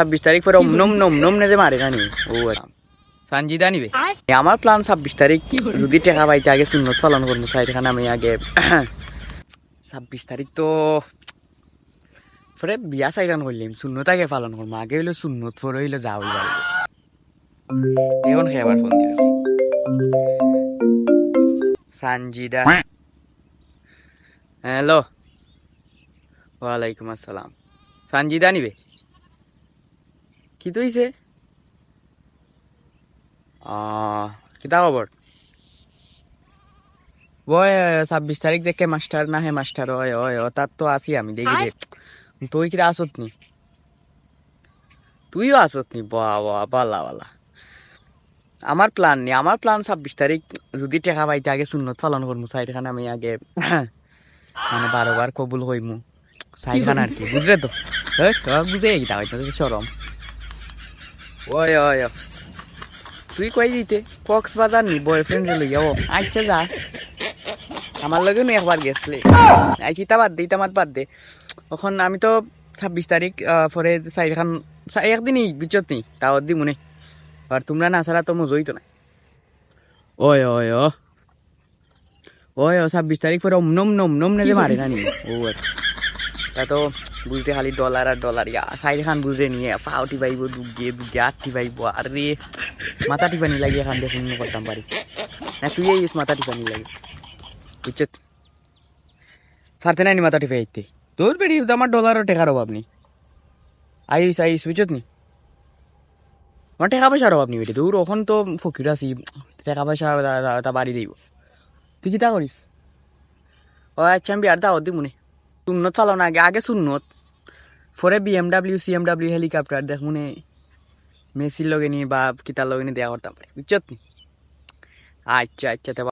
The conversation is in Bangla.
26 পরে নম নম নম নেদে মারে জানি ও সানজিদা নিবে আমার প্ল্যান 26 তারিখ যদি টাকা পাইতে আগে সুন্নত পালন করবো সাইডখানে আমি আগে 26 তারিখ তো পরে বিয়া সাইডান করলাম সুন্নত আগে পালন করবো আগে হইলো সুন্নত পরে হইলো যা হইবার এখন খেয়াবার ফোন দিল সানজিদা হ্যালো ওয়ালাইকুম আসসালাম সানজিদা নিবে কি তুইছে কিতা খবর ওই 26 তারিখ দেখে মাস্টার না হে মাস্টার ওই ওই ও তার তো আসি আমি দেখি রে তুই কিরা আসত নি তুইও আসত নি বাহ বাহ বালা বালা আমার প্ল্যান 26 তারিখ যদি টেকা পাইতে আগে সুন্নত পালন করবো সাইডখানে আমি আগে মানে 12 বার কবুল হইমু সাইডখানে আর কি বুঝলে তো বুঝে গিতা হয়তো সরম ওই ওই তুই কই দিতে কক্সবাজার নি বয়ফ্রেন্ড লইয়া ও আচ্ছা যা আমার লগে নো একবার গেছলে আইসিতা বাদ দে ইতামাত বাদ দে এখন আমি তো 26 তারিখ পরে সাইডখান একদিনই বিচত নি তাও দি মনে আর তোমরা না ছাড়া তো মজই তো না ওই ওই ও ওই 26 তারিখ পরে নম নম নম নেদে মারে না নি ও তা তো বুঝতে খালি ডলার আর ডলার ইয়া সাইড খান বুঝে নিয়ে পাও টিপাইব দুগে আট টিপাইব আর রে মাথা টিপানি লাগে এখান দিয়ে ফোন করতাম পারি না তুই এই মাথা টিপানি লাগে বুঝছত ফারতে নাই নি মাথা টিপে আইতে তোর বেড়ি আমার ডলারও টেকার অভাব নেই আইস বুঝছত নি আমার টাকা পয়সার অভাব নেই বেটি তোর ওখান তো ফকির আছি টাকা পয়সা তা বাড়ি দিব তুই কি তা করিস ও আচ্ছা আমি বিয়ার দাওয়াত দিব মনে সুন্নত ফালো না আগে সুন্নত পরে BMW CMW হেলিকপ্টার দেখ মনে মেসির লগে নিয়ে বা কিতার লগে নিয়ে দেওয়া করতাম পারি বুঝছত নি আচ্ছা আচ্ছা